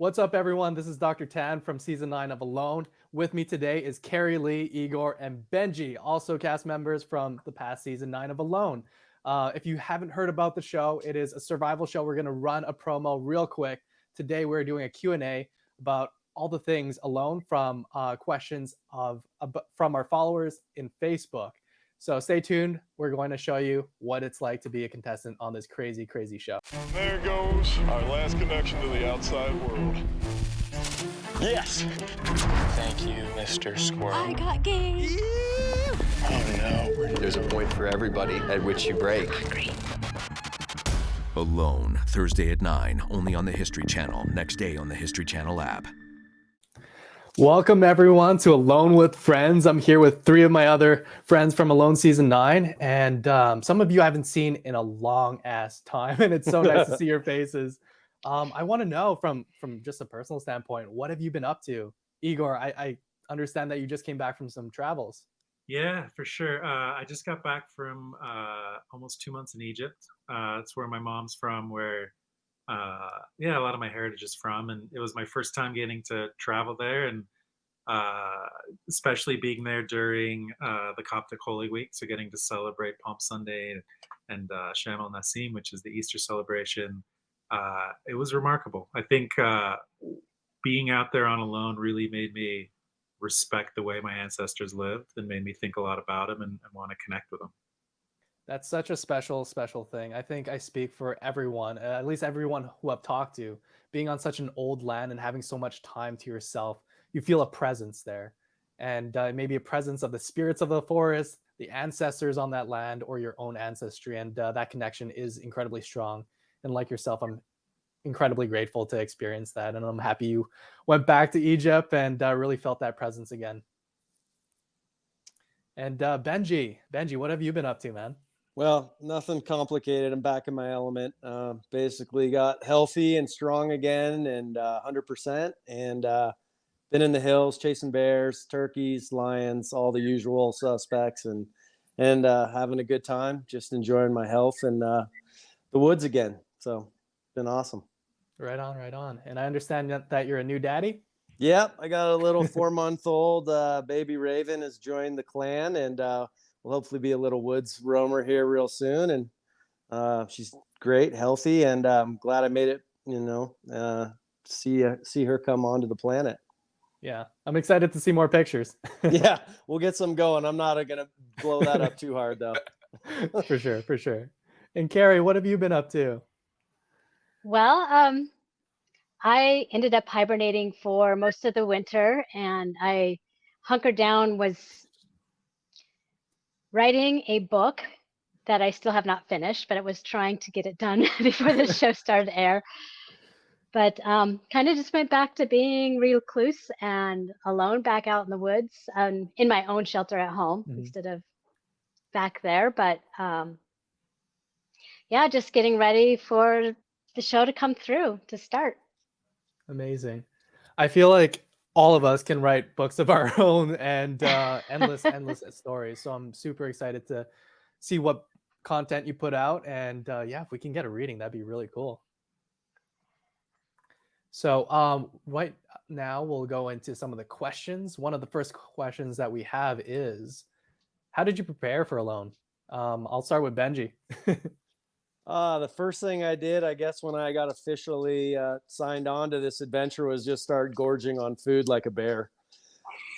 What's up, everyone? This is Dr. Tan from Season 9 of Alone. With me today is Karie Lee, Igor, and Benji, also cast members from the past Season 9 of Alone. If you haven't heard about the show, it is a survival show. We're going to run a promo real quick. Today, we're doing a Q&A about all the things Alone from questions from our followers in Facebook. So stay tuned. We're going to show you what it's like to be a contestant on this crazy, crazy show. There goes our last connection to the outside world. Yes! Thank you, Mr. Squirrel. I got game. Oh no. There's a point for everybody at which you break. Alone, Thursday at 9, only on the History Channel. Next day on the History Channel app. Welcome, everyone, to Alone with Friends. I'm here with three of my other friends from Alone Season 9, and some of you I haven't seen in a long-ass time, and it's so nice to see your faces. I want to know, from just a personal standpoint, what have you been up to? Igor, I understand that you just came back from some travels. Yeah, for sure. I just got back from almost 2 months in Egypt. It's where my mom's from, where a lot of my heritage is from, and it was my first time getting to travel there, and especially being there during the Coptic Holy Week, so getting to celebrate Palm Sunday and Shem el Nassim, which is the Easter celebration. It was remarkable. I think being out there on Alone really made me respect the way my ancestors lived and made me think a lot about them and want to connect with them. That's such a special thing. I think I speak for everyone, at least everyone who I've talked to. Being on such an old land and having so much time to yourself, you feel a presence there. And maybe a presence of the spirits of the forest, the ancestors on that land, or your own ancestry. And that connection is incredibly strong. And like yourself, I'm incredibly grateful to experience that. And I'm happy you went back to Egypt and really felt that presence again. And Benji, what have you been up to, man? Well, nothing complicated. I'm back in my element. Basically got healthy and strong again and 100%. And been in the hills chasing bears, turkeys, lions, all the usual suspects, and having a good time, just enjoying my health and the woods again. So been awesome. Right on. And I understand that you're a new daddy. Yep, I got a little 4-month-old baby Raven has joined the clan, and we'll hopefully be a little woods roamer here real soon. And she's great, healthy, and I'm glad I made it. See her come onto the planet. Yeah, I'm excited to see more pictures. Yeah, we'll get some going. I'm not gonna blow that up too hard though. For sure. And Karie, what have you been up to? Well, I ended up hibernating for most of the winter, and I hunkered down, was writing a book that I still have not finished, but I was trying to get it done before the show started to air. But kind of just went back to being recluse and alone back out in the woods, in my own shelter at home instead of back there. But just getting ready for the show to come through, to start. Amazing. I feel like all of us can write books of our own and endless stories. So I'm super excited to see what content you put out. And if we can get a reading, that'd be really cool. So right now we'll go into some of the questions. One of the first questions that we have is, how did you prepare for Alone? I'll start with Benji. The first thing I did, I guess, when I got officially signed on to this adventure was just start gorging on food like a bear.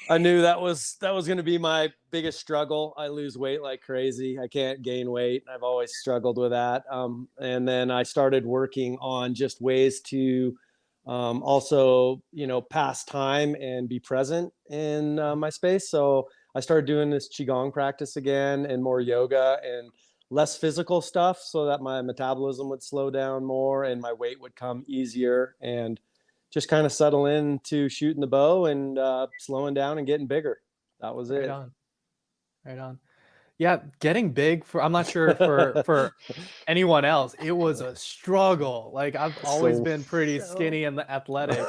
I knew that was going to be my biggest struggle. I lose weight like crazy. I can't gain weight. I've always struggled with that. And then I started working on just ways to also, pass time and be present in my space. So I started doing this Qigong practice again and more yoga and less physical stuff so that my metabolism would slow down more and my weight would come easier, and just kind of settle into shooting the bow and slowing down and getting bigger. That was it. Right on. Yeah, getting big I'm not sure for anyone else, it was a struggle. Like I've always been pretty skinny and athletic.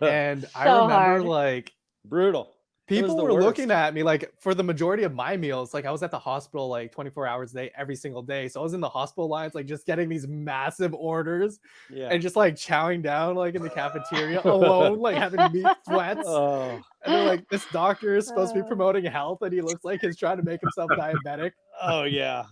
And I remember hard. like brutal. People the were looking worst. at me like for the majority of my meals. Like I was at the hospital like 24 hours a day, every single day. So I was in the hospital lines, like just getting these massive orders Yeah. and just like chowing down like in the cafeteria alone, like having meat sweats. Oh. And they're like, this doctor is supposed to be promoting health, and he looks like he's trying to make himself diabetic. Oh yeah.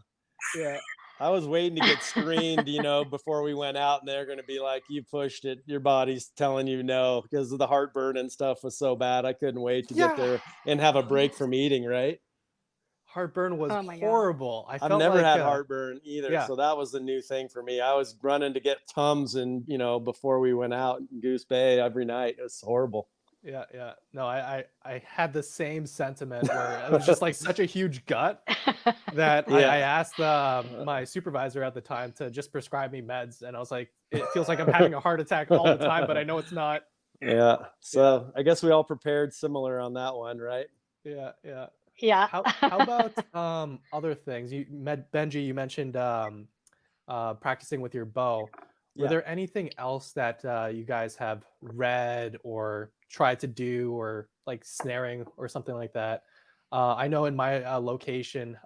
Yeah. I was waiting to get screened, before we went out, and they're going to be like, "You pushed it. Your body's telling you no," because the heartburn and stuff was so bad. I couldn't wait to get there and have a break from eating. Right? Heartburn was Oh my God. horrible. I I've felt never like had heartburn either, yeah. so that was the new thing for me. I was running to get Tums, and before we went out in Goose Bay every night. It was horrible. Yeah, yeah. No, I had the same sentiment where it was just like such a huge gut that I Yeah. asked my supervisor at the time to just prescribe me meds, and I was like, it feels like I'm having a heart attack all the time, but I know it's not. Yeah. So I guess we all prepared similar on that one, right? Yeah, yeah. Yeah. How about other things? Benji, you mentioned practicing with your bow. Were Yeah. there anything else that you guys have read or tried to do, or like snaring or something like that? I know in my location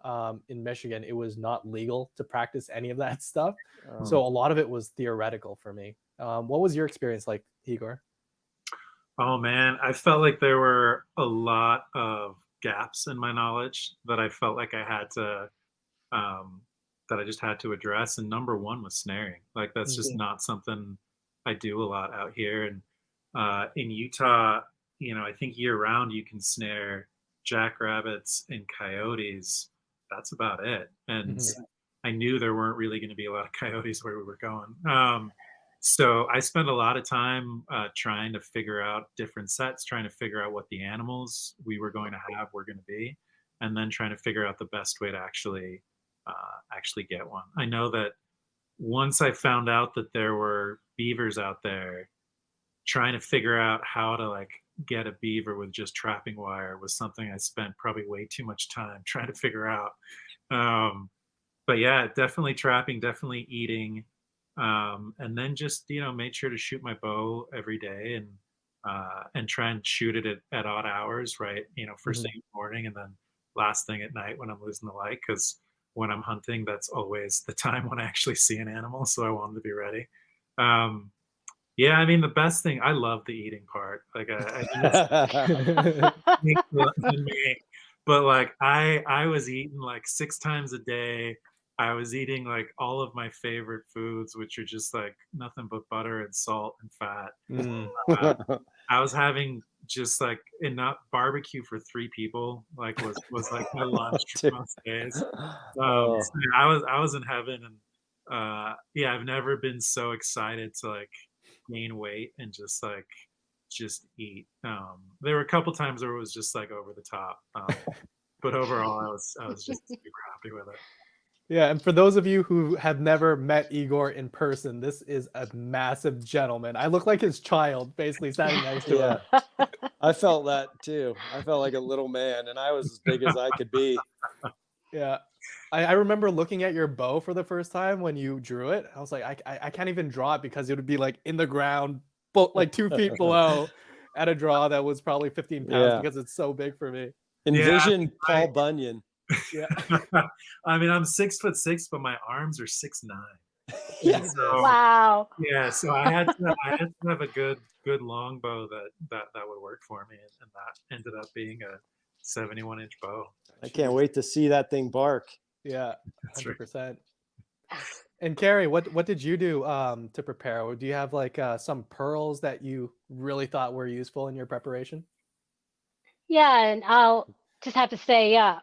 in Michigan, it was not legal to practice any of that stuff. So a lot of it was theoretical for me. What was your experience like, Igor? Oh man, I felt like there were a lot of gaps in my knowledge that I felt like I had to that I just had to address. And number one was snaring. Like that's just not something I do a lot out here. And in Utah, I think year round you can snare jackrabbits and coyotes. That's about it. And I knew there weren't really going to be a lot of coyotes where we were going. So I spent a lot of time trying to figure out different sets, trying to figure out what the animals we were going to have were going to be, and then trying to figure out the best way to actually get one. I know that once I found out that there were beavers out there, trying to figure out how to like get a beaver with just trapping wire was something I spent probably way too much time trying to figure out. But yeah, definitely trapping, definitely eating. And then just made sure to shoot my bow every day and try and shoot it at odd hours, right? First thing in the morning and then last thing at night when I'm losing the light, because when I'm hunting, that's always the time when I actually see an animal. So I wanted to be ready. Yeah, I mean the best thing. I love the eating part. Like but like I was eating like 6 times a day. I was eating like all of my favorite foods, which are just like nothing but butter and salt and fat. I was having just like enough barbecue for 3 people, like was like my lunch most days. So I was in heaven, and yeah, I've never been so excited to like gain weight and just eat. There were a couple times where it was just like over the top, but overall, I was just super happy with it. Yeah, and for those of you who have never met Igor in person, this is a massive gentleman. I look like his child, basically standing next to him. I felt that too. I felt like a little man, and I was as big as I could be. Yeah. I remember looking at your bow for the first time when you drew it. I was like, I can't even draw it because it would be like in the ground, like 2 feet below at a draw that was probably 15 pounds because it's so big for me. Envision Paul Bunyan. Yeah. I mean, I'm 6'6", but my arms are 6'9". Yeah. So, Wow. Yeah, so I had to have a good long bow that would work for me, and that ended up being a 71-inch bow. I can't wait to see that thing bark. Yeah, 100%. And Karie, what did you do to prepare? Or do you have like some pearls that you really thought were useful in your preparation? Yeah, and I'll just have to say, yeah.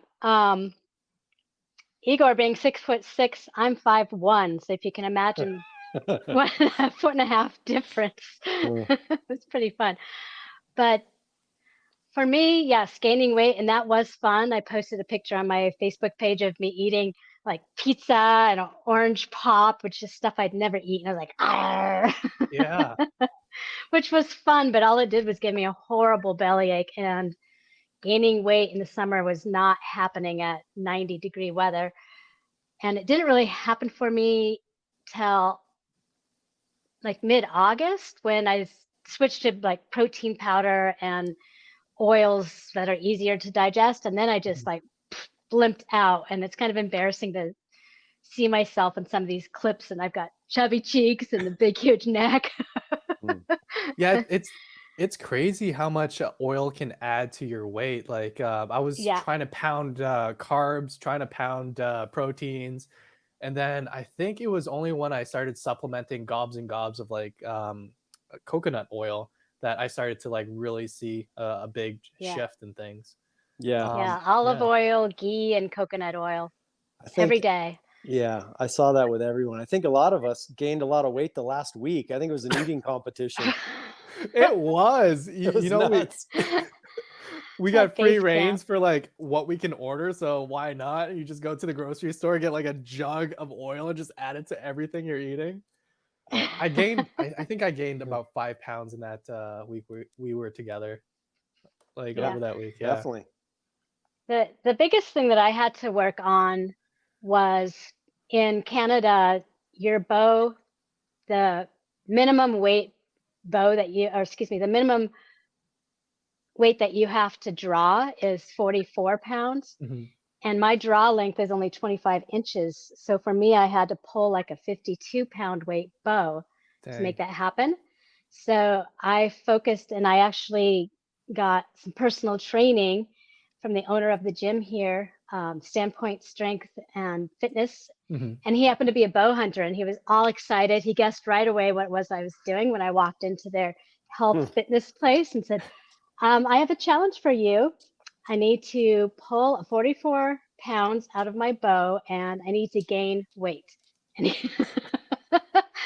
Igor being 6'6", I'm 5'1", so if you can imagine 1.5 foot difference, it's pretty fun. But for me, yes, gaining weight, and that was fun. I posted a picture on my Facebook page of me eating like pizza and an orange pop, which is stuff I'd never eaten. I was like, arr. Yeah. Which was fun, but all it did was give me a horrible bellyache, and gaining weight in the summer was not happening at 90-degree weather. And it didn't really happen for me till like mid-August when I switched to like protein powder and oils that are easier to digest. And then I just like blimped out, and it's kind of embarrassing to see myself in some of these clips, and I've got chubby cheeks and the big huge neck. Yeah, it's crazy how much oil can add to your weight. Like I was Yeah. trying to pound carbs, trying to pound proteins, and then I think it was only when I started supplementing gobs and gobs of like coconut oil that I started to like really see a big Yeah. shift in things. Yeah. Yeah, olive yeah. oil, ghee, and coconut oil I every think, day. yeah, I saw that with everyone. I think a lot of us gained a lot of weight the last week. I think it was an eating competition. It was. It was nuts. We At got free base reigns camp. for like what we can order, so why not? You just go to the grocery store, get like a jug of oil, and just add it to everything you're eating. I think I gained about 5 pounds in that week we were together, like Yeah. over that week. Yeah. Definitely. The biggest thing that I had to work on was in Canada, your bow, the minimum weight bow that you, or excuse me, the minimum weight that you have to draw is 44 pounds. Mhm. And my draw length is only 25 inches. So for me, I had to pull like a 52-pound weight bow to make Dang. that happen. So I focused, and I actually got some personal training from the owner of the gym here, Standpoint Strength and Fitness. Mhm. And he happened to be a bow hunter, and he was all excited. He guessed right away what it was I was doing when I walked into their health fitness place and said, I have a challenge for you. I need to pull 44 pounds out of my bow, and I need to gain weight. And he,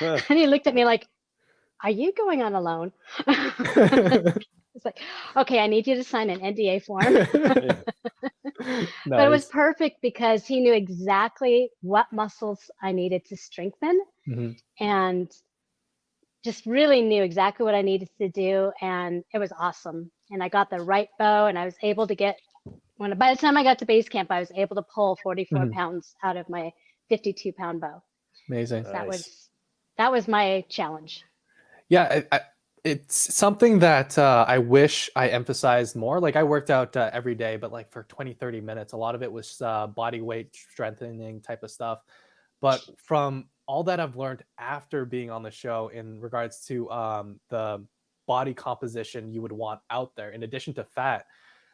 and he looked at me like, are you going on alone? It's like, okay, I need you to sign an NDA form. But it was Nice. perfect because he knew exactly what muscles I needed to strengthen, Mhm. and just really knew exactly what I needed to do. And it was awesome. And I got the right bow, and I was able to get, by the time I got to base camp, I was able to pull 44 Mhm. pounds out of my 52-pound bow. Amazing. So Nice. that was my challenge. Yeah, it's something that I wish I emphasized more. Like I worked out every day, but like for 20, 30 minutes, a lot of it was body weight strengthening type of stuff. But from all that I've learned after being on the show in regards to the body composition you would want out there, in addition to fat,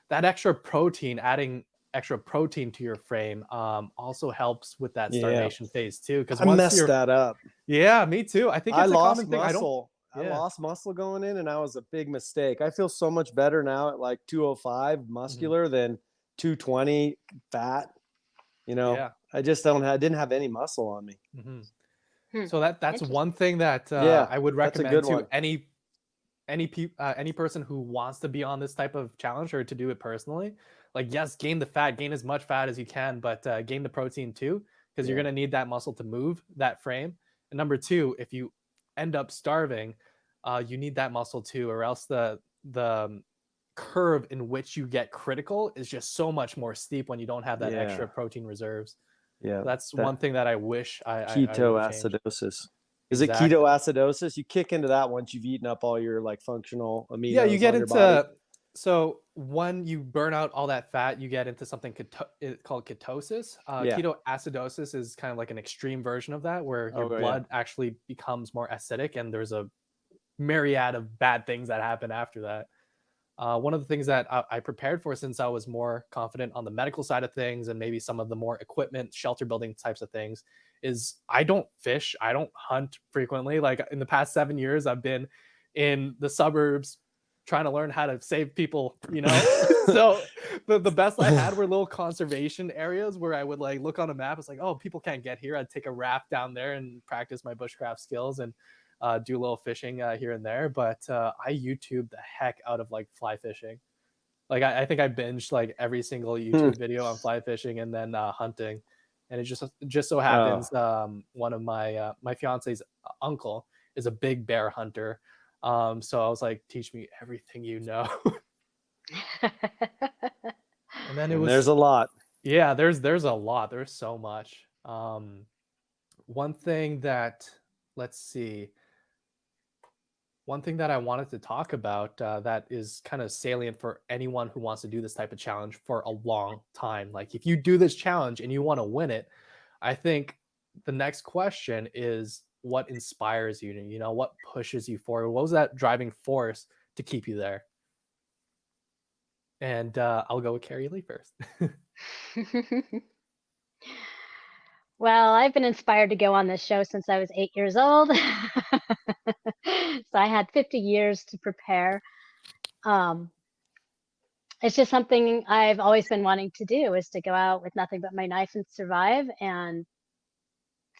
that extra protein, adding extra protein to your frame also helps with that Yeah. starvation phase too. Because I once messed you're, that up. yeah, me too. I think I it's a lost common thing. muscle. I Yeah. lost muscle going in, and that was a big mistake. I feel so much better now at like 205 muscular than 220 fat. You know, Yeah. I just didn't have any muscle on me. So that's Interesting. one thing that Yeah, I would that's a recommend good to one. any person who wants to be on this type of challenge or to do it personally. Like, yes, gain the fat, gain as much fat as you can, but gain the protein too, because you're Yeah. going to need that muscle to move that frame. And number two, if you end up starving, you need that muscle too, or else the curve in which you get critical is just so much more steep when you don't have that extra Yeah. protein reserves. Yeah. That's That one thing that I wish I would have changed. ketoacidosis. Is it Exactly. ketoacidosis? You kick into that once you've eaten up all your like functional aminos Yeah, you get on your body. into, so when you burn out all that fat, you get into something called ketosis. Yeah. Ketoacidosis is kind of like an extreme version of that, where your Oh, yeah. blood actually becomes more acidic, and there's a myriad of bad things that happen after that. One of the things that I prepared for, since I was more confident on the medical side of things and maybe some of the more equipment, shelter building types of things, is I don't fish, I don't hunt frequently. Like in the past 7 years, I've been in the suburbs trying to learn how to save people, you know? So the best I had were little conservation areas where I would like look on a map. It's like, oh, people can't get here. I'd take a raft down there and practice my bushcraft skills and do a little fishing here and there. But I YouTube the heck out of like fly fishing. Like I think I binged like every single YouTube video on fly fishing and then hunting. And it just so happens one of my my fiance's uncle is a big bear hunter. So I was like, teach me everything you know. And then it was, there's a lot. yeah, there's a lot. There's so much. One thing that, let's see, One thing that I wanted to talk about that is kind of salient for anyone who wants to do this type of challenge for a long time. Like if you do this challenge and you want to win it, I think the next question is what inspires you? You know, what pushes you forward? What was that driving force to keep you there? And I'll go with Karie Lee first. Well, I've been inspired to go on this show since I was 8 years old. So I had 50 years to prepare. Um, it's just something I've always been wanting to do, is to go out with nothing but my knife and survive. And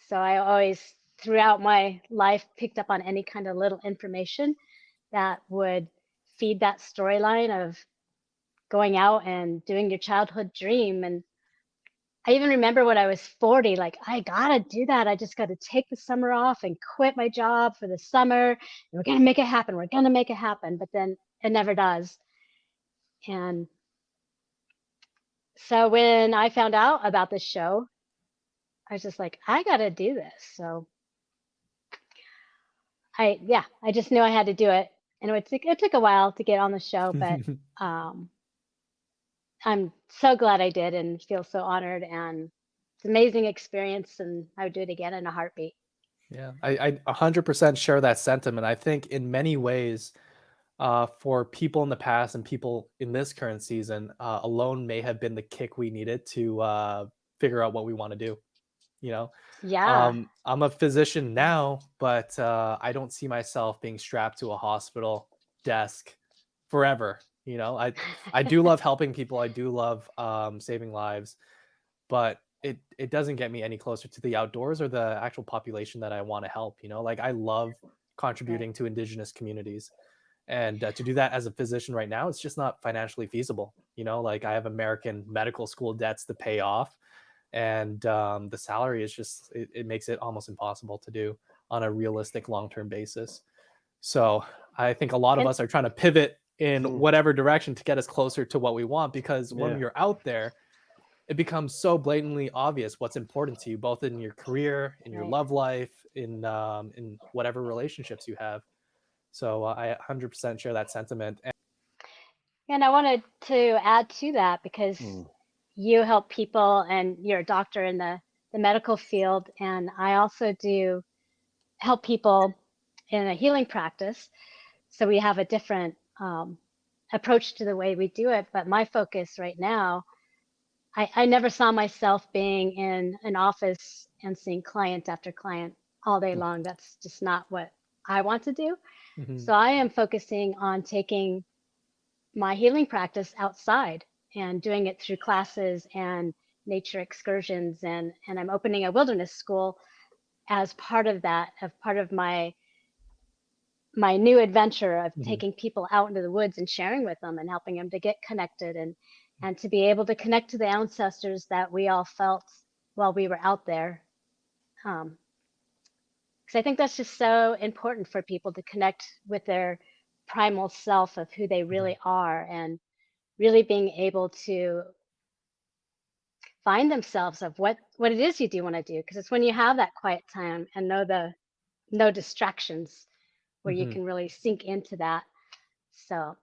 so I always, throughout my life, picked up on any kind of little information that would feed that storyline of going out and doing your childhood dream. And I even remember when I was 40, like, I gotta do that. I just gotta take the summer off and quit my job for the summer. And we're gonna make it happen. We're gonna make it happen. But then it never does. And so when I found out about this show, I was just like, I gotta do this. So I just knew I had to do it. And it took a while to get on the show, but I'm so glad I did and feel so honored, and it's an amazing experience, and I would do it again in a heartbeat. Yeah, I 100% share that sentiment. I think in many ways, for people in the past and people in this current season, Alone may have been the kick we needed to figure out what we want to do. You know, Yeah. I'm a physician now, but I don't see myself being strapped to a hospital desk forever. You know, I do love helping people. I do love saving lives, but it doesn't get me any closer to the outdoors or the actual population that I want to help. You know, like I love contributing to indigenous communities, and to do that as a physician right now, it's just not financially feasible. You know, like I have American medical school debts to pay off, and the salary is just it makes it almost impossible to do on a realistic long-term basis. So I think a lot of And us are trying to pivot in whatever direction to get us closer to what we want, because when Yeah. you're out there, it becomes so blatantly obvious what's important to you, both in your career, in your right. love life, in whatever relationships you have. So I 100% share that sentiment. And I wanted to add to that, because you help people and you're a doctor in the medical field. And I also do help people in a healing practice. So we have a different approach to the way we do it. But my focus right now, I never saw myself being in an office and seeing client after client all day long. That's just not what I want to do. So I am focusing on taking my healing practice outside and doing it through classes and nature excursions. And I'm opening a wilderness school as part of that, of part of my new adventure of taking people out into the woods and sharing with them and helping them to get connected, and to be able to connect to the ancestors that we all felt while we were out there. Because I think that's just so important for people to connect with their primal self of who they really are, and really being able to find themselves of what it is you do want to do. Because it's when you have that quiet time and no distractions, where you can really sink into that. So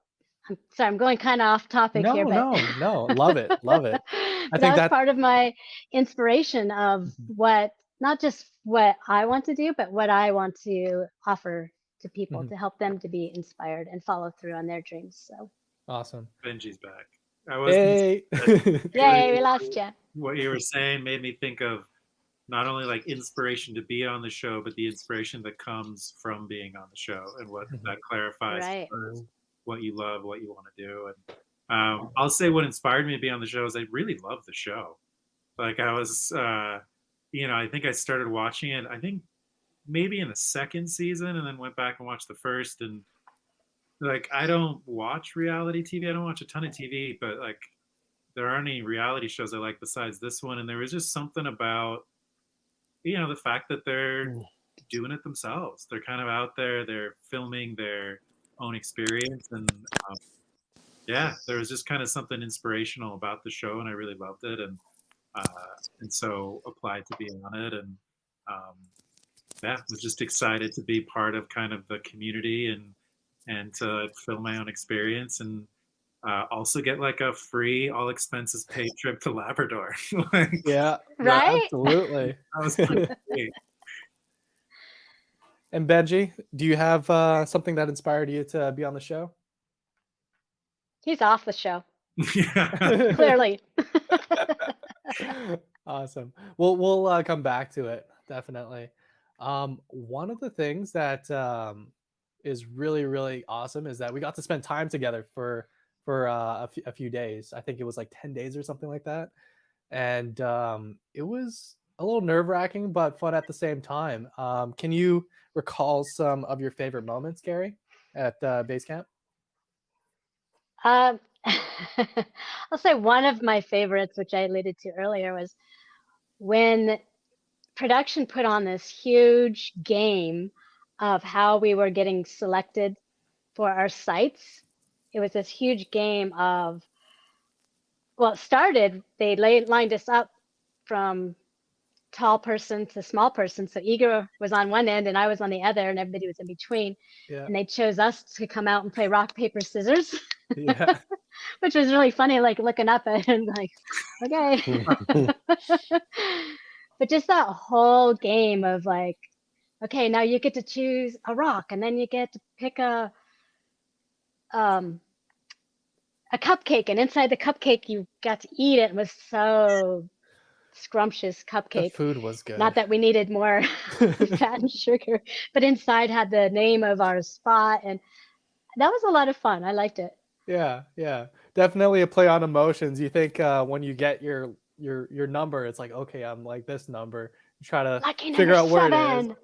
I'm sorry, I'm going kind of off topic here, but No, love it, love it. I but that think was that part of my inspiration of what, not just what I want to do, but what I want to offer to people to help them to be inspired and follow through on their dreams. So awesome. Benji's back. I was Hey. yay, we lost you. what you were saying made me think of not only like inspiration to be on the show, but the inspiration that comes from being on the show, and what that clarifies Right. as what you love, what you want to do. And I'll say what inspired me to be on the show is I really love the show. Like I was, I think I started watching it, I think maybe in the second season, and then went back and watched the first. And like, I don't watch reality TV. I don't watch a ton of TV, but like, there aren't any reality shows I like besides this one. And there was just something about, the fact that they're doing it themselves. They're kind of out there, they're filming their own experience. And there was just kind of something inspirational about the show, and I really loved it. And so applied to being on it. And yeah, was just excited to be part of kind of the community and to film my own experience and also get like a free, all expenses paid trip to Labrador. Like, Yeah, Right? absolutely. that was pretty great. And Benji, do you have something that inspired you to be on the show? He's off the show, Yeah. clearly. Awesome. We'll come back to it definitely. One of the things that is really really awesome is that we got to spend time together for a few days. I think it was like 10 days or something like that, and it was a little nerve wracking but fun at the same time. Can you recall some of your favorite moments, Gary, at base camp? Um, I'll say one of my favorites, which I alluded to earlier, was when production put on this huge game of how we were getting selected for our sites. It was this huge game of, well, it started, they lined us up from tall person to small person. So Igor was on one end and I was on the other and everybody was in between. Yeah. And they chose us to come out and play rock, paper, scissors. Yeah. Which was really funny, like looking up at him like, okay. But just that whole game of like, okay, now you get to choose a rock and then you get to pick a cupcake, and inside the cupcake you got to eat it. It was so scrumptious The cupcake. food was good. Not that we needed more fat and sugar, but inside had the name of our spot, and that was a lot of fun. I liked it. Yeah, yeah, definitely a play on emotions. You think when you get your number, it's like, okay, I'm like this number. You try to Lucky figure out number where it is, 7.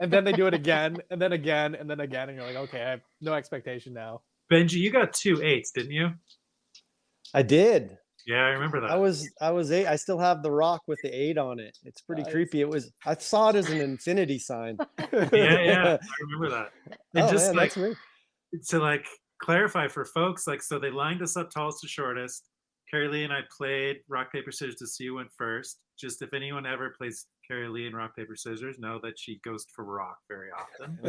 and then they do it again, and then again, and then again, and you're like, okay, I have no expectation now. Benji, you got 2 8s, didn't you? I did. Yeah, I remember that. I was 8. I still have the rock with the 8 on it. It's pretty Nice. creepy. I saw it as an infinity sign. Yeah, I remember that. And Oh just man, like that's me. to like clarify for folks, like so they lined us up tallest to shortest. Karie Lee and I played rock paper scissors to see who went first. Just if anyone ever plays Karie Lee in rock paper scissors, know that she goes for rock very often.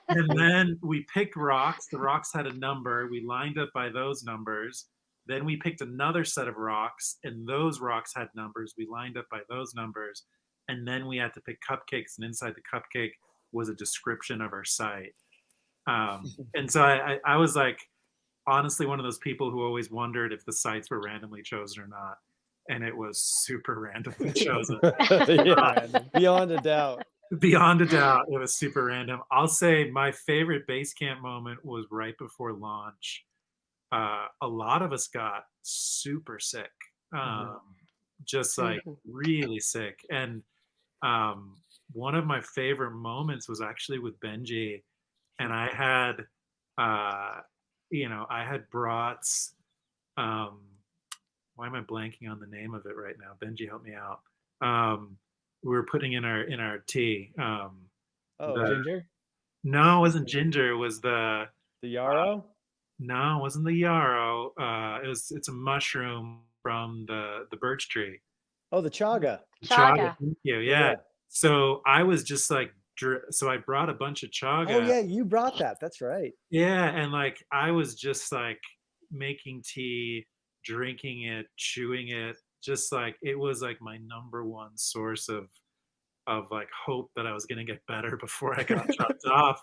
And then we picked rocks. The rocks had a number. We lined up by those numbers. Then we picked another set of rocks, and those rocks had numbers. We lined up by those numbers. And then we had to pick cupcakes, and inside the cupcake was a description of our site. And so I was like, honestly, one of those people who always wondered if the sites were randomly chosen or not. And it was super randomly chosen. Yeah, beyond a doubt. Beyond a doubt, it was super random. I'll say my favorite base camp moment was right before launch. A lot of us got super sick, just like really sick. And one of my favorite moments was actually with Benji, and I had, I had brought. Why am I blanking on the name of it right now? Benji, help me out. We were putting in our tea. Ginger? No, it wasn't ginger. It was the yarrow. No, it wasn't the yarrow. It's a mushroom from the birch tree. Oh, the chaga. Chaga. Thank you. Yeah. So I was just like, so I brought a bunch of chaga. Oh yeah, you brought that. That's right. Yeah, and like I was just like making tea, drinking it, chewing it, just like it was like my number one source of like hope that I was gonna get better before I got dropped off.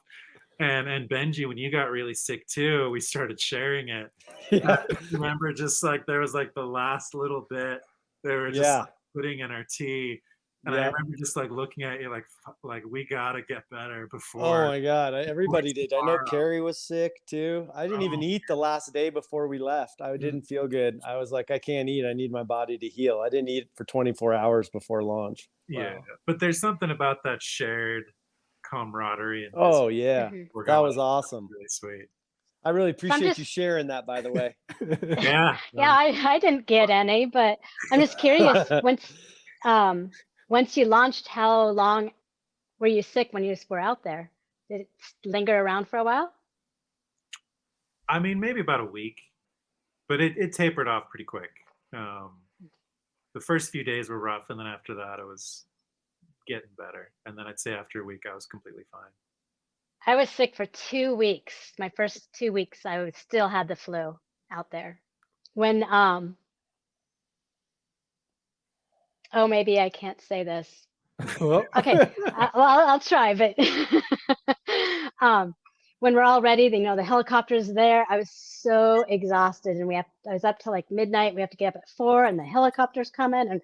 And Benji, when you got really sick too, we started sharing it. Yeah. I remember just like there was like the last little bit they were just like, putting in our tea. And I remember just like looking at you like we gotta get better before. Oh my God, everybody did. I know Karie was sick too. I didn't even eat the last day before we left. I didn't feel good. I was like, I can't eat. I need my body to heal. I didn't eat for 24 hours before launch. Yeah, but there's something about that shared camaraderie. And oh yeah, that was awesome. Really sweet. I really appreciate you sharing that, by the way. Yeah. I didn't get any, but I'm just curious. Once you launched, how long were you sick when you were out there? Did it linger around for a while? I mean, maybe about a week, but it tapered off pretty quick. The first few days were rough, and then after that, it was getting better. And then I'd say after a week, I was completely fine. I was sick for 2 weeks. My first 2 weeks, I still had the flu out there. When oh, maybe I can't say this. Well, Okay, well, I'll try. But when we're all ready, the helicopter's there. I was so exhausted, and I was up till like midnight. We have to get up at 4, and the helicopter's coming, and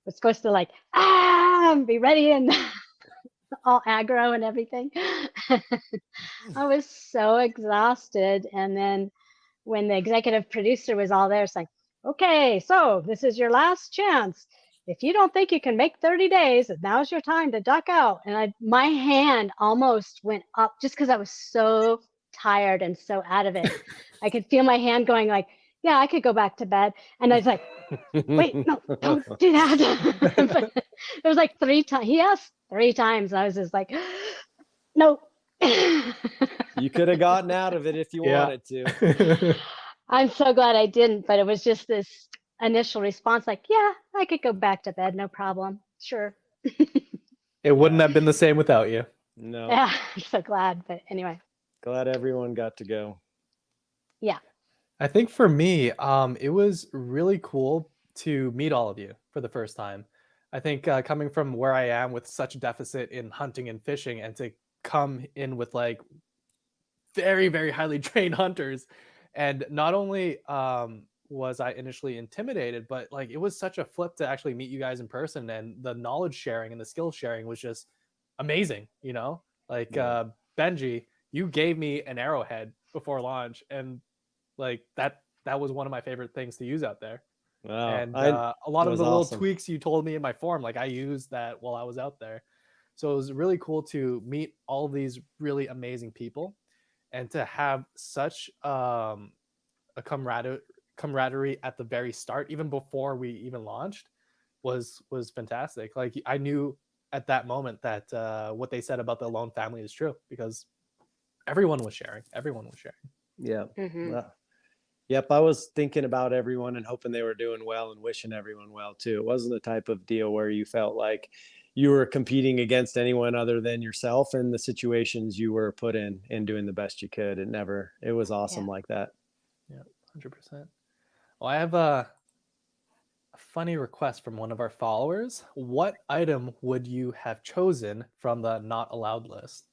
we're supposed to like be ready and all aggro and everything. I was so exhausted, and then when the executive producer was all there, it's like, okay, so this is your last chance. If you don't think you can make 30 days, now's your time to duck out. And my hand almost went up just because I was so tired and so out of it. I could feel my hand going like, yeah, I could go back to bed. And I was like, wait, no, don't do that. But it was like 3 times. He asked 3 times. I was just like, no. You could have gotten out of it if you wanted to. I'm so glad I didn't, but it was just this initial response like, yeah, I could go back to bed, no problem. Sure. It wouldn't have been the same without you. No. Yeah, I'm so glad. But anyway. Glad everyone got to go. Yeah. I think for me, it was really cool to meet all of you for the first time. I think coming from where I am with such a deficit in hunting and fishing, and to come in with like very, very highly trained hunters, and not only was I initially intimidated, but like it was such a flip to actually meet you guys in person, and the knowledge sharing and the skill sharing was just amazing. Like Benji, you gave me an arrowhead before launch, and like that was one of my favorite things to use out there. Wow. And a lot of the little awesome. tweaks you told me in my form, like I used that while I was out there. So it was really cool to meet all of these really amazing people, and to have such a camaraderie at the very start, even before we even launched, was fantastic. Like I knew at that moment that what they said about the Alone family is true, because everyone was sharing. Yeah. Mm-hmm. Yep. I was thinking about everyone and hoping they were doing well and wishing everyone well too. It wasn't the type of deal where you felt like you were competing against anyone other than yourself and the situations you were put in, and doing the best you could. It was awesome like that. Yeah, 100%. Well, I have a funny request from one of our followers. What item would you have chosen from the not allowed list?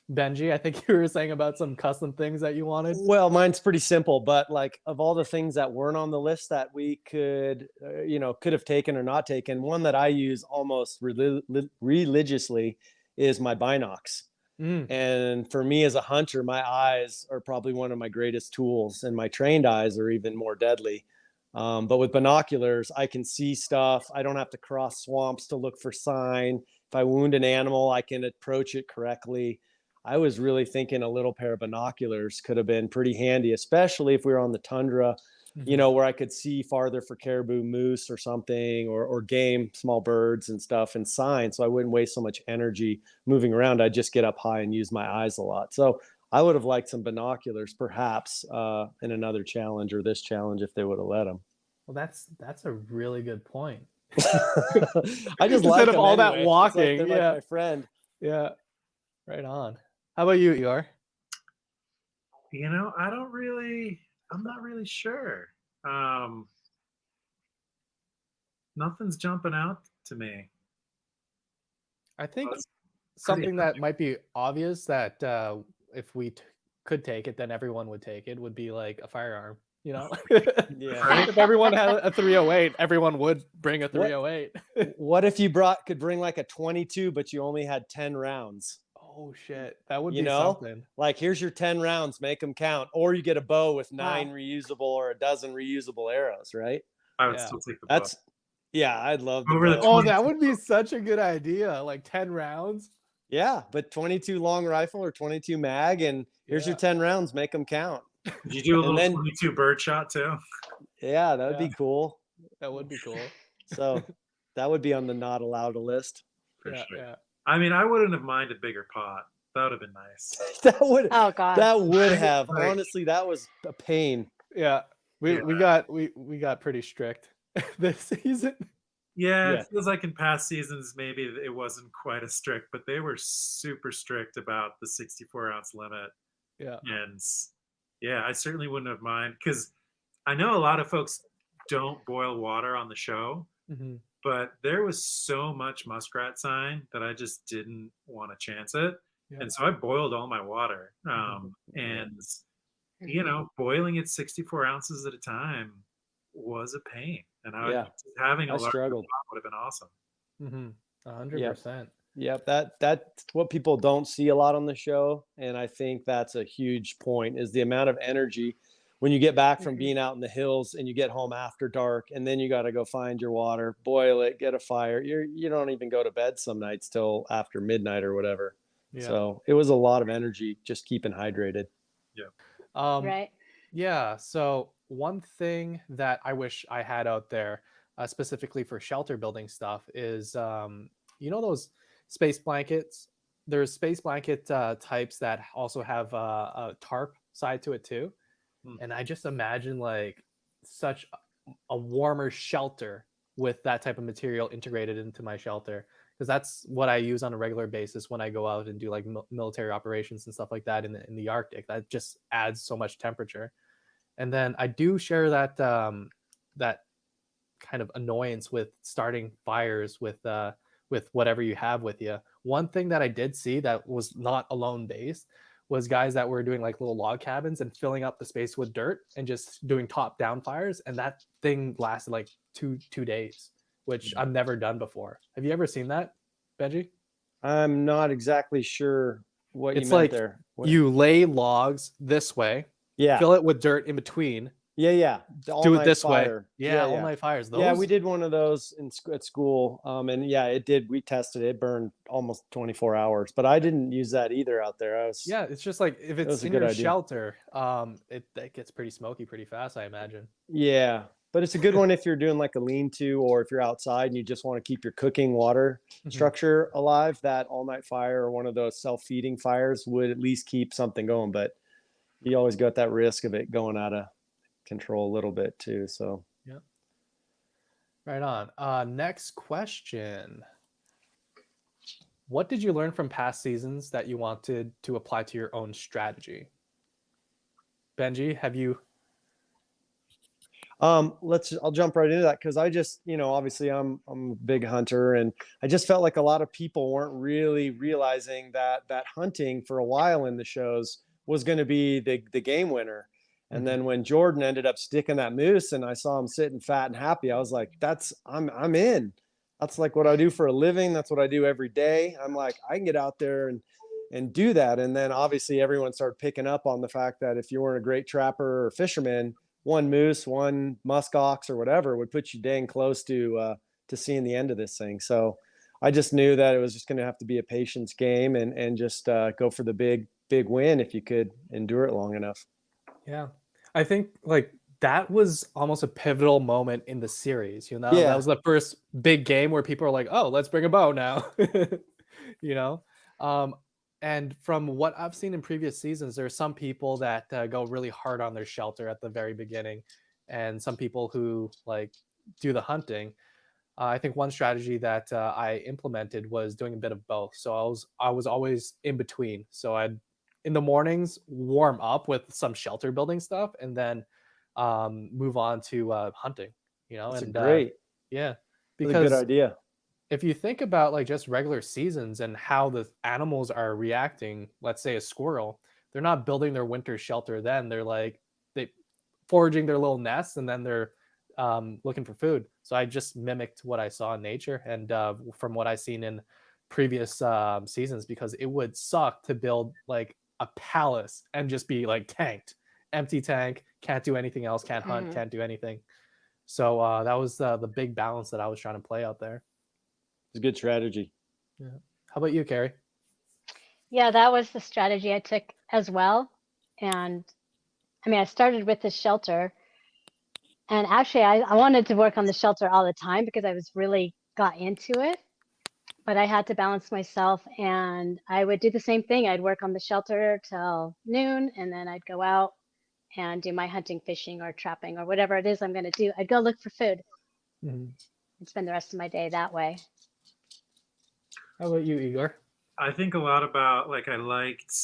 Benji, I think you were saying about some custom things that you wanted. Well, mine's pretty simple, but like of all the things that weren't on the list that we could have taken or not taken, one that I use almost religiously is my binocs. And for me as a hunter, my eyes are probably one of my greatest tools, and my trained eyes are even more deadly. But with binoculars, I can see stuff. I don't have to cross swamps to look for sign. If I wound an animal, I can approach it correctly. I was really thinking a little pair of binoculars could have been pretty handy, especially if we were on the tundra, where I could see farther for caribou, moose or something, or game, small birds and stuff, and sign. So I wouldn't waste so much energy moving around. I'd just get up high and use my eyes a lot. So I would have liked some binoculars, perhaps in another challenge, or this challenge, if they would have let them. Well, that's a really good point. I just like instead of all anyway. that walking. It's like they're like my friend. Yeah, right on. How about you, Igor? I'm not really sure. Nothing's jumping out to me. I think something that might be obvious that if we could take it, then everyone would take it, would be like a firearm. Yeah. If everyone had a 308, everyone would bring a 308. What if you could bring like a 22, but you only had 10 rounds? Oh shit, that would be something. Like, here's your 10 rounds, make them count. Or you get a bow with 9 reusable or a dozen reusable arrows, right? I would still take the bow. I'd love the bow. Oh, that would be such a good idea. Like 10 rounds. Yeah, but 22 long rifle or 22 mag, and here's your 10 rounds, make them count. Did you do a little 22 bird shot too? Yeah, that would be cool. That would be cool. So that would be on the not allowed list. For sure. Yeah. I mean, I wouldn't have minded bigger pot. That would have been nice. Oh god. That would have. Honestly, that was a pain. Yeah. We got pretty strict this season. Yeah, Yeah. it feels like in past seasons maybe it wasn't quite as strict, but they were super strict about the 64-ounce limit. Yeah. And yeah, I certainly wouldn't have mind because I know a lot of folks don't boil water on the show, Hmm. but there was so much muskrat sign that I just didn't want to chance it. Yeah. And so I boiled all my water. And, you know, boiling it 64 ounces at a time was a pain. And Yeah. having a I larger struggled. pot would have been awesome. Hmm. Yep. 100%. Yep. That's what people don't see a lot on the show. And I think that's a huge point is the amount of energy when you get back from being out in the hills and you get home after dark and then you got to go find your water, boil it, get a fire. You don't even go to bed some nights till after midnight or whatever. Yeah. So it was a lot of energy just keeping hydrated. Yeah. Right. Yeah. So one thing that I wish I had out there, specifically for shelter building stuff, is you know those space blankets. There's space blanket types that also have a tarp side to it too, and I just imagine like such a warmer shelter with that type of material integrated into my shelter, because that's what I use on a regular basis when I go out and do like military operations and stuff like that in the Arctic. That just adds so much temperature. And then I do share that that kind of annoyance with starting fires with whatever you have with you. One thing that I did see that was not alone based was guys that were doing like little log cabins and filling up the space with dirt and just doing top down fires, and that thing lasted like two days, which I've never done before. Have you ever seen that, Benji? I'm not exactly sure what you It's meant like there. What? you lay logs this way, Yeah. fill it with dirt in between, Yeah. The all do it night this fire. way. Yeah, all night fires. Yeah, we Those, did one of those at school. And yeah, it did. We tested it. It burned almost 24 hours, but I didn't use that either out there. yeah, it's just like if It it's was a in good your idea. shelter, it gets pretty smoky pretty fast, I imagine. Yeah, but it's a good one if you're doing like a lean-to or if you're outside and you just want to keep your cooking water structure alive. That all-night fire or one of those self-feeding fires would at least keep something going, but you always got that risk of it going out of control a little bit too. So Yeah. Right on. Next question. What did you learn from past seasons that you wanted to apply to your own strategy? Benji, have you? I'll jump right into that because I just, obviously I'm a big hunter and I just felt like a lot of people weren't really realizing that hunting for a while in the shows was going to be the game winner. And then when Jordan ended up sticking that moose and I saw him sitting fat and happy, I was like, I'm in. That's like what I do for a living. That's what I do every day. I'm like, I can get out there and do that. And then obviously everyone started picking up on the fact that if you weren't a great trapper or fisherman, one moose, one musk ox or whatever would put you dang close to seeing the end of this thing. So I just knew that it was just going to have to be a patience game and just go for the big win if you could endure it long enough. Yeah, I think like that was almost a pivotal moment in the series. Yeah. That was the first big game where people are like, "Oh, let's bring a bow now." And from what I've seen in previous seasons, there are some people that go really hard on their shelter at the very beginning, and some people who like do the hunting. I think one strategy that I implemented was doing a bit of both. So I was always in between. So I'd in the mornings warm up with some shelter building stuff, and then move on to hunting. That's and great. Yeah, That's a good idea. if you think about like just regular seasons and how the animals are reacting, let's say a squirrel, they're not building their winter shelter. Then they foraging their little nests, and then they're looking for food. So I just mimicked what I saw in nature and from what I've seen in previous seasons, because it would suck to build like a palace and just be like tanked, empty tank, can't do anything else, can't hunt, can't do anything. So that was the big balance that I was trying to play out there. It's a good strategy. Yeah. How about you, Karie? Yeah, that was the strategy I took as well. And I mean, I started with the shelter. And actually, I wanted to work on the shelter all the time because I was really got into it. But I had to balance myself, and I would do the same thing. I'd work on the shelter till noon, and then I'd go out and do my hunting, fishing, or trapping, or whatever it is I'm going to do. I'd go look for food. and spend the rest of my day that way. How about you, Igor? I think a lot about, like, I liked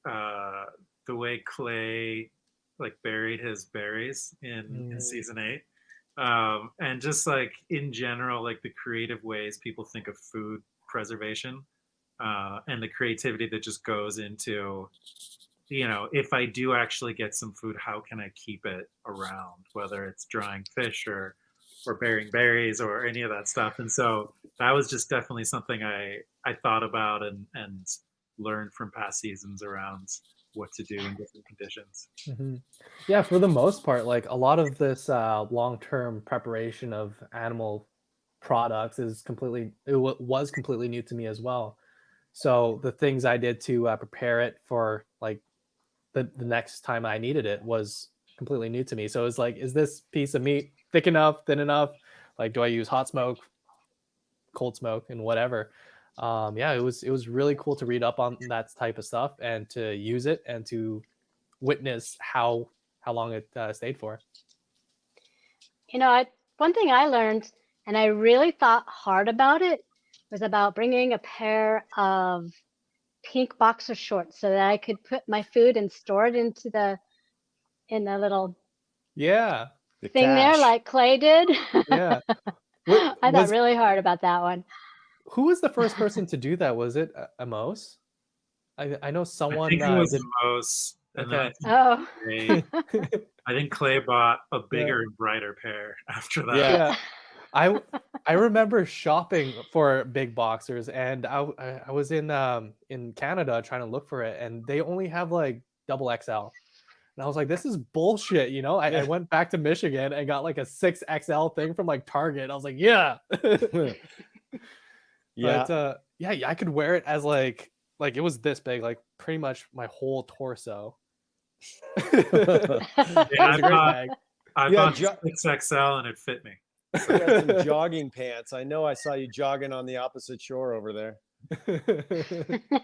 the way Clay like buried his berries in season 8. And just like in general, like the creative ways people think of food preservation, and the creativity that just goes into, if I do actually get some food, how can I keep it around, whether it's drying fish or burying berries or any of that stuff. And so that was just definitely something I thought about and learned from past seasons around what to do in different conditions. Yeah, for the most part, like a lot of this long-term preparation of animal products was completely new to me as well. So the things I did to prepare it for like the next time I needed it was completely new to me. So it's like, is this piece of meat thick enough, thin enough? Like, do I use hot smoke, cold smoke, and whatever? Yeah, it was really cool to read up on that type of stuff and to use it and to witness how long it stayed for. One thing I learned, and I really thought hard about it, was about bringing a pair of pink boxer shorts so that I could put my food and store it in the little thing there, like Clay did. Yeah. I thought really hard about that one. Who was the first person to do that? Was it Amos? I know someone. I think it was Amos. And okay. I think Clay bought a bigger and brighter pair after that. Yeah. I remember shopping for big boxers, and I was in Canada trying to look for it, and they only have like double XL. And I was like, this is bullshit, I went back to Michigan and got like a 6XL thing from like Target. I was like, yeah. Yeah. But I could wear it as like it was this big, like pretty much my whole torso. I bought 6XL and it fit me. You got some jogging pants. I know I saw you jogging on the opposite shore over there.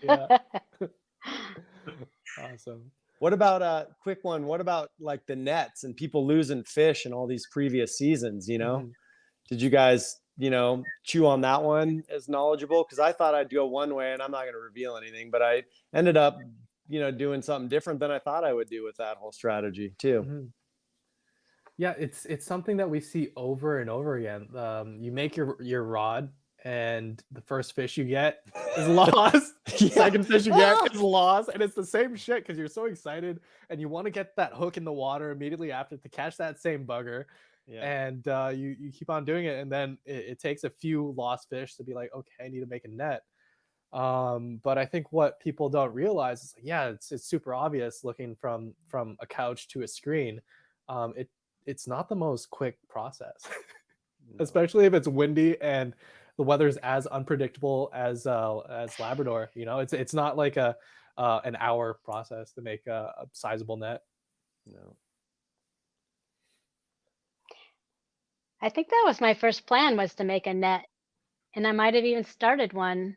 Yeah. Awesome. What about quick one? What about like the nets and people losing fish in all these previous seasons? Did you guys, chew on that one as knowledgeable? Because I thought I'd go one way, and I'm not going to reveal anything, but I ended up, doing something different than I thought I would do with that whole strategy too. Yeah, it's something that we see over and over again. You make your rod, and the first fish you get is lost. Second fish you get is lost, and it's the same shit because you're so excited and you want to get that hook in the water immediately after to catch that same bugger. And you keep on doing it, and then it takes a few lost fish to be like, okay, I need to make a net. But I think what people don't realize is it's super obvious looking from a couch to a screen. It's not the most quick process, especially if it's windy and the weather's as unpredictable as Labrador. It's not like an hour process to make a sizable net. No. I think that was my first plan, was to make a net, and I might have even started one,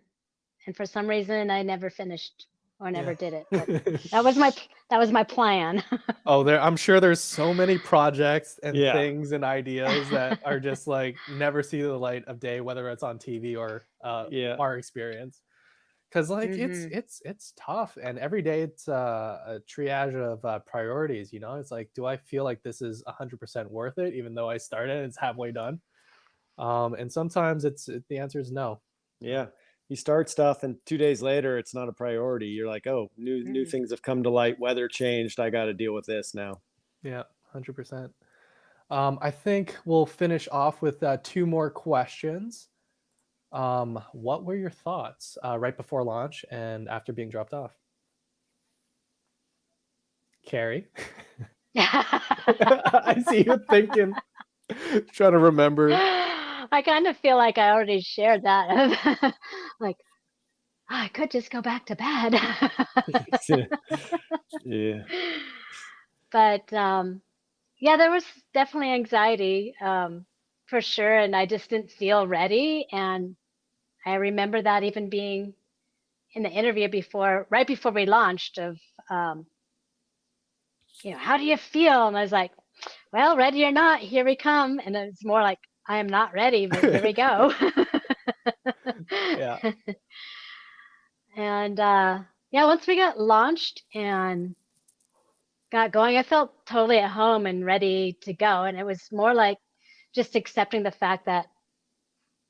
and for some reason I never finished or never did it. But that was my plan. I'm sure there's so many projects and things and ideas that are just like never see the light of day, whether it's on TV or our experience. Because like it's tough, and every day it's a triage of priorities. It's like, do I feel like this is 100% worth it, even though I started and it's halfway done? And sometimes the answer is no. Yeah, you start stuff, and 2 days later, it's not a priority. You're like, oh, new things have come to light. Weather changed. I got to deal with this now. Yeah, 100%. I think we'll finish off with 2 more questions. What were your thoughts right before launch and after being dropped off? Carie? I see you thinking, trying to remember. I kind of feel like I already shared that. Like, I could just go back to bed. Yeah. But there was definitely anxiety. For sure, and I just didn't feel ready. And I remember that even being in the interview right before we launched, of how do you feel? And I was like, well, ready or not, here we come. And it's more like, I am not ready, but here we go. Yeah. And yeah, once we got launched and got going, I felt totally at home and ready to go. And it was more like just accepting the fact that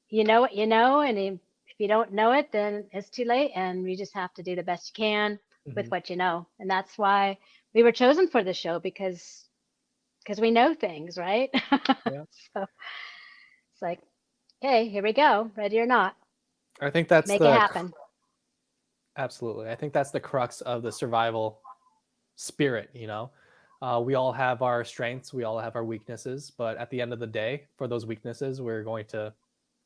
you know what you know, and if you don't know it, then it's too late, and you just have to do the best you can with what you know. And that's why we were chosen for the show, because we know things, right? Yeah. So it's like, okay, here we go, ready or not, I think that's make it the happen. absolutely. I think that's the crux of the survival spirit, you know. We all have our strengths, we all have our weaknesses, but at the end of the day, for those weaknesses, we're going to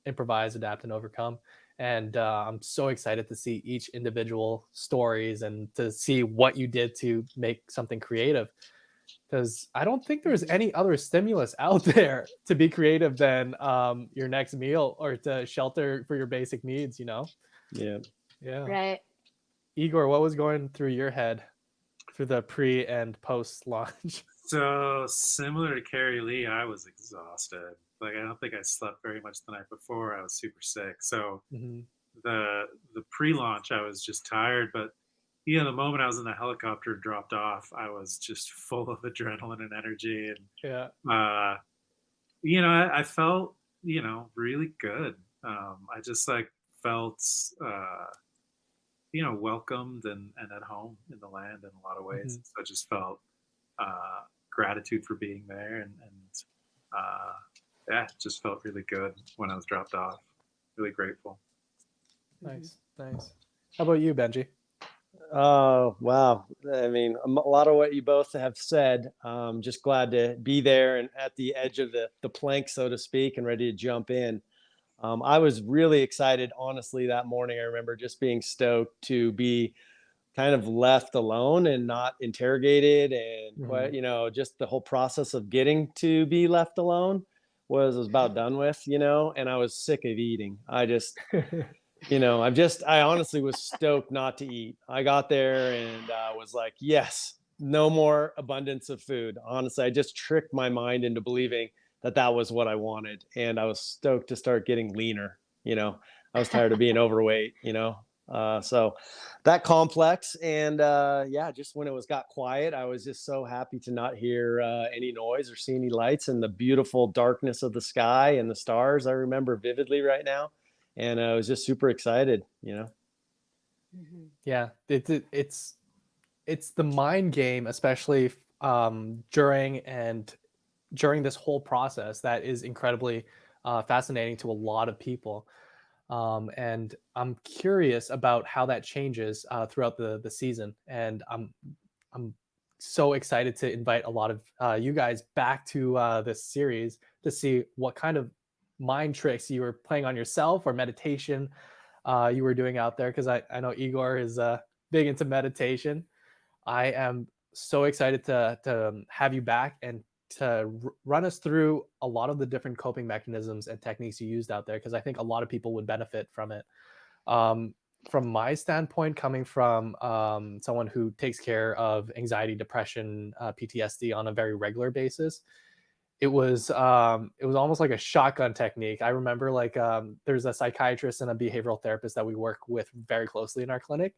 improvise, adapt, and overcome. And I'm so excited to see each individual stories and to see what you did to make something creative. Because I don't think there's any other stimulus out there to be creative than your next meal or to shelter for your basic needs, you know? Yeah. Yeah. Right. Igor, what was going through your head through the pre and post launch? So similar to Karie Lee, I was exhausted. Like, I don't think I slept very much the night before. I was super sick. So the pre-launch, I was just tired. But the moment I was in the helicopter and dropped off, I was just full of adrenaline and energy. And Yeah. I felt really good. I just felt welcomed and at home in the land in a lot of ways. So I just felt gratitude for being there, and it just felt really good when I was dropped off. Really grateful. Nice. How about you, Benji? Oh, wow. I mean, a lot of what you both have said. Just glad to be there and at the edge of the plank, so to speak, and ready to jump in. I was really excited, honestly, that morning. I remember just being stoked to be kind of left alone and not interrogated, and just the whole process of getting to be left alone was about done with, and I was sick of eating. I just I honestly was stoked not to eat. I got there and was like, yes, no more abundance of food. Honestly, I just tricked my mind into believing that was what I wanted. And I was stoked to start getting leaner. I was tired of being overweight, so that complex. And just when it got quiet, I was just so happy to not hear any noise or see any lights, and the beautiful darkness of the sky and the stars I remember vividly right now. And I was just super excited, Yeah, it's the mind game, especially during this whole process, that is incredibly fascinating to a lot of people. And I'm curious about how that changes throughout the season. And I'm so excited to invite a lot of you guys back to this series to see what kind of mind tricks you were playing on yourself or meditation you were doing out there. Because I know Igor is big into meditation. I am so excited to have you back and to run us through a lot of the different coping mechanisms and techniques you used out there, because I think a lot of people would benefit from it. From my standpoint, coming from someone who takes care of anxiety, depression, PTSD on a very regular basis, it was almost like a shotgun technique. I remember there's a psychiatrist and a behavioral therapist that we work with very closely in our clinic.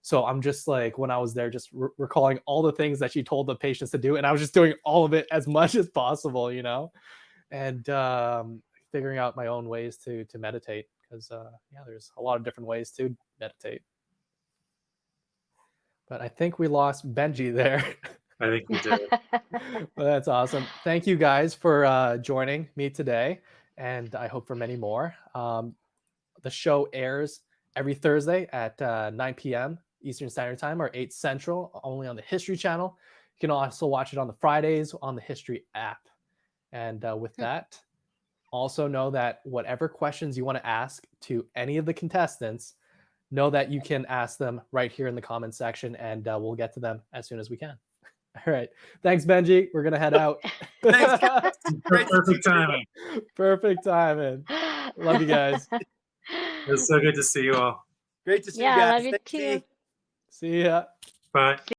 So I'm just when I was there, just recalling all the things that she told the patients to do, and I was just doing all of it as much as possible, and figuring out my own ways to meditate, because there's a lot of different ways to meditate. But I think we lost Benji there. I think we did. Well, that's awesome. Thank you guys for joining me today, and I hope for many more. The show airs every Thursday at 9 p.m. Eastern Standard Time or 8 Central, only on the History Channel. You can also watch it on the Fridays on the History app. And with that, also know that whatever questions you want to ask to any of the contestants, know that you can ask them right here in the comments section, and we'll get to them as soon as we can. All right. Thanks, Benji. We're going to head out. Thanks, guys. Perfect timing. Perfect timing. Love you guys. It's so good to see you all. Great to see Yeah, you guys. I love you Thanks, too. Steve. See ya. Bye.